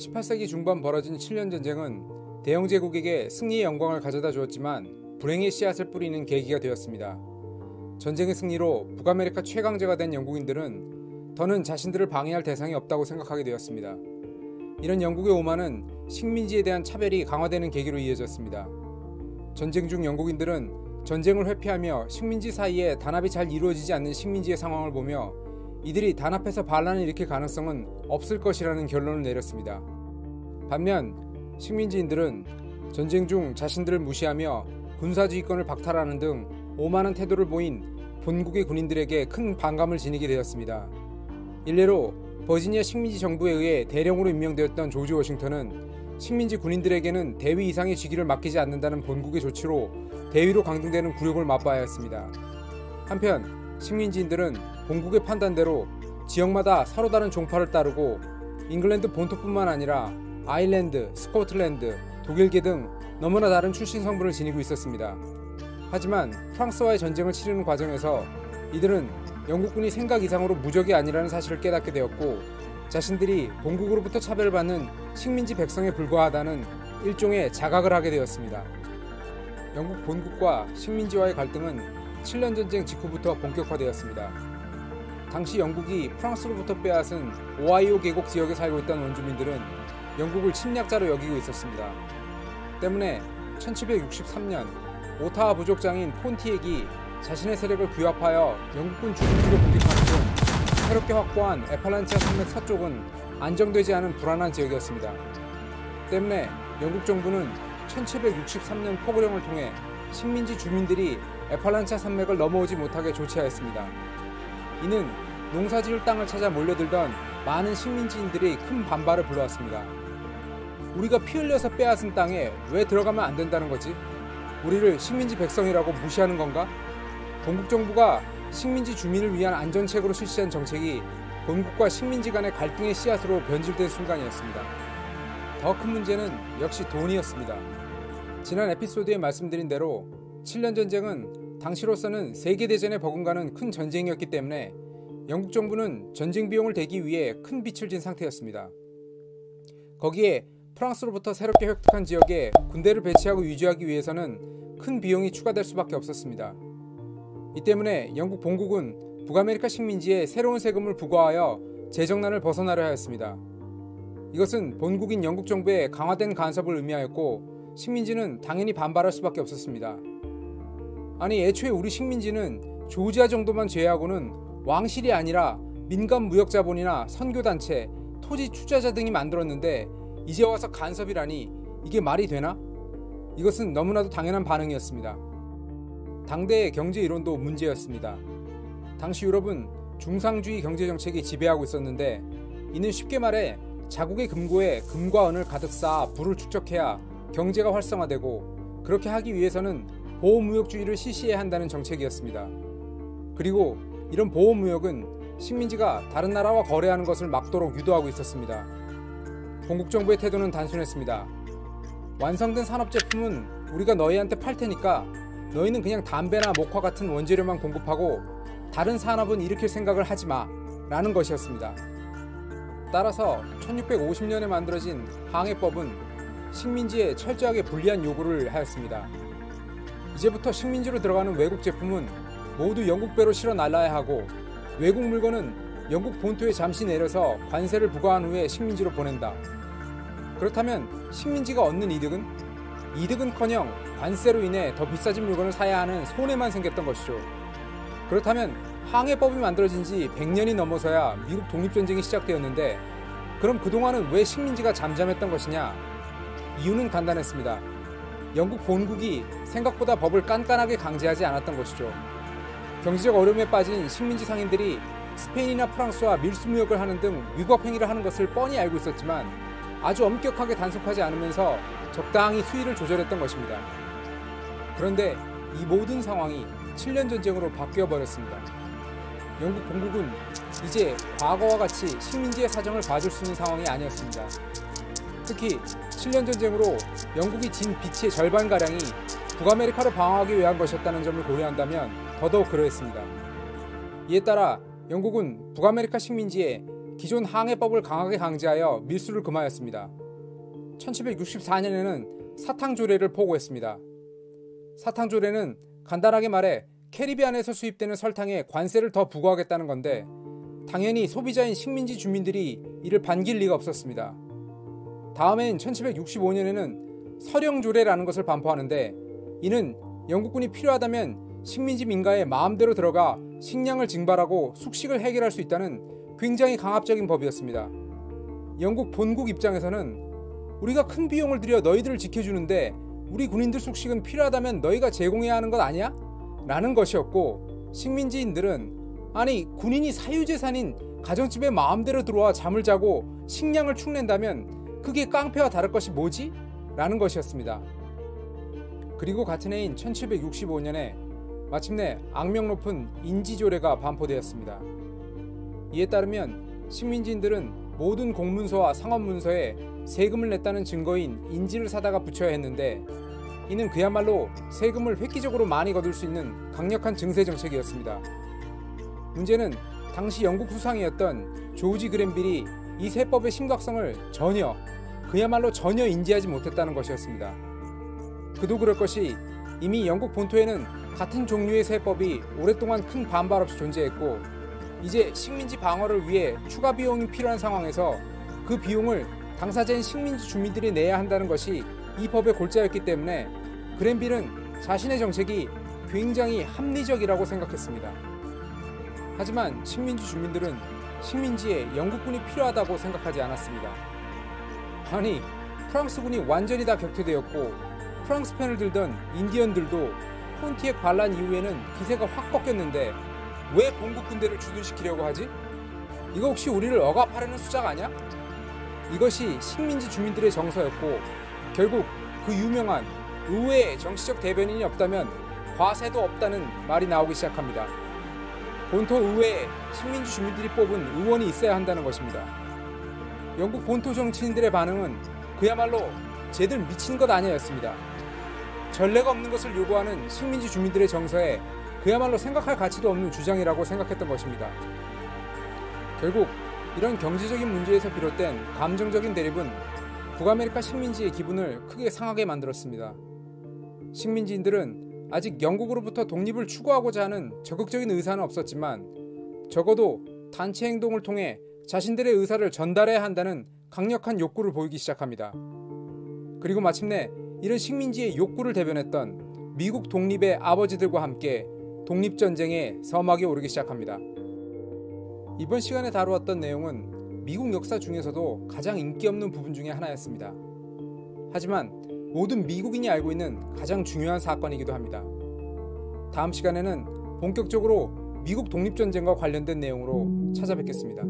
18세기 중반 벌어진 7년 전쟁은 대영 제국에게 승리의 영광을 가져다 주었지만 불행의 씨앗을 뿌리는 계기가 되었습니다. 전쟁의 승리로 북아메리카 최강자가 된 영국인들은 더는 자신들을 방해할 대상이 없다고 생각하게 되었습니다. 이런 영국의 오만은 식민지에 대한 차별이 강화되는 계기로 이어졌습니다. 전쟁 중 영국인들은 전쟁을 회피하며 식민지 사이에 단합이 잘 이루어지지 않는 식민지의 상황을 보며 이들이 단합해서 반란을 일으킬 가능성은 없을 것이라는 결론을 내렸습니다. 반면 식민지인들은 전쟁 중 자신들을 무시하며 군사주의권을 박탈하는 등 오만한 태도를 보인 본국의 군인들에게 큰 반감을 지니게 되었습니다. 일례로 버지니아 식민지 정부에 의해 대령으로 임명되었던 조지 워싱턴은 식민지 군인들에게는 대위 이상의 직위를 맡기지 않는다는 본국의 조치로 대위로 강등되는 굴욕을 맛봐야 했습니다. 한편 식민지인들은 본국의 판단대로 지역마다 서로 다른 종파를 따르고 잉글랜드 본토뿐만 아니라 아일랜드, 스코틀랜드, 독일계 등 너무나 다른 출신 성분을 지니고 있었습니다. 하지만 프랑스와의 전쟁을 치르는 과정에서 이들은 영국군이 생각 이상으로 무적이 아니라는 사실을 깨닫게 되었고 자신들이 본국으로부터 차별을 받는 식민지 백성에 불과하다는 일종의 자각을 하게 되었습니다. 영국 본국과 식민지와의 갈등은 7년 전쟁 직후부터 본격화되었습니다. 당시 영국이 프랑스로부터 빼앗은 오하이오 계곡 지역에 살고 있던 원주민들은 영국을 침략자로 여기고 있었습니다. 때문에 1763년 오타와 부족장인 폰티액이 자신의 세력을 규합하여 영국군 주둔지를 공격하는 중 새롭게 확보한 에팔란치아 산맥 서쪽은 안정되지 않은 불안한 지역이었습니다. 때문에 영국 정부는 1763년 포고령을 통해 식민지 주민들이 에팔란치아 산맥을 넘어오지 못하게 조치하였습니다. 이는 농사지을 땅을 찾아 몰려들던 많은 식민지인들이 큰 반발을 불러왔습니다. 우리가 피 흘려서 빼앗은 땅에 왜 들어가면 안 된다는 거지? 우리를 식민지 백성이라고 무시하는 건가? 본국 정부가 식민지 주민을 위한 안전책으로 실시한 정책이 본국과 식민지 간의 갈등의 씨앗으로 변질된 순간이었습니다. 더 큰 문제는 역시 돈이었습니다. 지난 에피소드에 말씀드린 대로 7년 전쟁은 당시로서는 세계대전에 버금가는 큰 전쟁이었기 때문에 영국 정부는 전쟁 비용을 대기 위해 큰 빚을 진 상태였습니다. 거기에 프랑스로부터 새롭게 획득한 지역에 군대를 배치하고 유지하기 위해서는 큰 비용이 추가될 수밖에 없었습니다. 이 때문에 영국 본국은 북아메리카 식민지에 새로운 세금을 부과하여 재정난을 벗어나려 하였습니다. 이것은 본국인 영국 정부의 강화된 간섭을 의미하였고 식민지는 당연히 반발할 수밖에 없었습니다. 아니 애초에 우리 식민지는 조지아 정도만 제외하고는 왕실이 아니라 민간 무역자본이나 선교단체, 토지 투자자 등이 만들었는데 이제 와서 간섭이라니 이게 말이 되나? 이것은 너무나도 당연한 반응이었습니다. 당대의 경제 이론도 문제였습니다. 당시 유럽은 중상주의 경제정책이 지배하고 있었는데 이는 쉽게 말해 자국의 금고에 금과 은을 가득 쌓아 부를 축적해야 경제가 활성화되고 그렇게 하기 위해서는 보호무역주의를 실시해야 한다는 정책이었습니다. 그리고 이런 보호무역은 식민지가 다른 나라와 거래하는 것을 막도록 유도하고 있었습니다. 본국 정부의 태도는 단순했습니다. 완성된 산업제품은 우리가 너희한테 팔 테니까 너희는 그냥 담배나 목화 같은 원재료만 공급하고 다른 산업은 일으킬 생각을 하지 마 라는 것이었습니다. 따라서 1650년에 만들어진 항해법은 식민지에 철저하게 불리한 요구를 하였습니다. 이제부터 식민지로 들어가는 외국 제품은 모두 영국배로 실어 날라야 하고 외국 물건은 영국 본토에 잠시 내려서 관세를 부과한 후에 식민지로 보낸다. 그렇다면 식민지가 얻는 이득은커녕 관세로 인해 더 비싸진 물건을 사야 하는 손해만 생겼던 것이죠. 그렇다면 항해법이 만들어진 지 100년이 넘어서야 미국 독립전쟁이 시작되었는데 그럼 그동안은 왜 식민지가 잠잠했던 것이냐? 이유는 간단했습니다. 영국 본국이 생각보다 법을 깐깐하게 강제하지 않았던 것이죠. 경제적 어려움에 빠진 식민지 상인들이 스페인이나 프랑스와 밀수무역을 하는 등 위법 행위를 하는 것을 뻔히 알고 있었지만 아주 엄격하게 단속하지 않으면서 적당히 수위를 조절했던 것입니다. 그런데 이 모든 상황이 7년 전쟁으로 바뀌어버렸습니다. 영국 본국은 이제 과거와 같이 식민지의 사정을 봐줄 수 있는 상황이 아니었습니다. 특히 7년 전쟁으로 영국이 진 빚의 절반가량이 북아메리카를 방어하기 위한 것이었다는 점을 고려한다면 더더욱 그러했습니다. 이에 따라 영국은 북아메리카 식민지에 기존 항해법을 강하게 강제하여 밀수를 금하였습니다. 1764년에는 사탕조례를 포고했습니다. 사탕조례는 간단하게 말해 캐리비안에서 수입되는 설탕에 관세를 더 부과하겠다는 건데, 당연히 소비자인 식민지 주민들이 이를 반길 리가 없었습니다. 다음해인 1765년에는 서령조례라는 것을 반포하는데, 이는 영국군이 필요하다면 식민지 민가에 마음대로 들어가 식량을 징발하고 숙식을 해결할 수 있다는 굉장히 강압적인 법이었습니다. 영국 본국 입장에서는 우리가 큰 비용을 들여 너희들을 지켜주는데 우리 군인들 숙식은 필요하다면 너희가 제공해야 하는 것 아니야? 라는 것이었고, 식민지인들은 아니 군인이 사유재산인 가정집에 마음대로 들어와 잠을 자고 식량을 축낸다면 그게 깡패와 다를 것이 뭐지? 라는 것이었습니다. 그리고 같은 해인 1765년에 마침내 악명 높은 인지조례가 반포되었습니다. 이에 따르면 식민지인들은 모든 공문서와 상업문서에 세금을 냈다는 증거인 인지를 사다가 붙여야 했는데, 이는 그야말로 세금을 획기적으로 많이 거둘 수 있는 강력한 증세 정책이었습니다. 문제는 당시 영국 수상이었던 조지 그랜빌이 이 세법의 심각성을 그야말로 전혀 인지하지 못했다는 것이었습니다. 그도 그럴 것이 이미 영국 본토에는 같은 종류의 세법이 오랫동안 큰 반발 없이 존재했고, 이제 식민지 방어를 위해 추가 비용이 필요한 상황에서 그 비용을 당사자인 식민지 주민들이 내야 한다는 것이 이 법의 골자였기 때문에 그랜빌은 자신의 정책이 굉장히 합리적이라고 생각했습니다. 하지만 식민지 주민들은 식민지에 영국군이 필요하다고 생각하지 않았습니다. 아니, 프랑스군이 완전히 다 격퇴되었고 프랑스 편을 들던 인디언들도 폰티액 반란 이후에는 기세가 확 꺾였는데 왜 본국 군대를 주둔시키려고 하지? 이거 혹시 우리를 억압하려는 수작 아니야? 이것이 식민지 주민들의 정서였고, 결국 그 유명한 의회에 정치적 대변인이 없다면 과세도 없다는 말이 나오기 시작합니다. 본토 의회에 식민지 주민들이 뽑은 의원이 있어야 한다는 것입니다. 영국 본토 정치인들의 반응은 그야말로 쟤들 미친 것 아니었습니다. 전례가 없는 것을 요구하는 식민지 주민들의 정서에 그야말로 생각할 가치도 없는 주장이라고 생각했던 것입니다. 결국 이런 경제적인 문제에서 비롯된 감정적인 대립은 북아메리카 식민지의 기분을 크게 상하게 만들었습니다. 식민지인들은 아직 영국으로부터 독립을 추구하고자 하는 적극적인 의사는 없었지만 적어도 단체 행동을 통해 자신들의 의사를 전달해야 한다는 강력한 욕구를 보이기 시작합니다. 그리고 마침내 이런 식민지의 욕구를 대변했던 미국 독립의 아버지들과 함께 독립전쟁의 서막에 오르기 시작합니다. 이번 시간에 다루었던 내용은 미국 역사 중에서도 가장 인기 없는 부분 중에 하나였습니다. 하지만 모든 미국인이 알고 있는 가장 중요한 사건이기도 합니다. 다음 시간에는 본격적으로 미국 독립전쟁과 관련된 내용으로 찾아뵙겠습니다.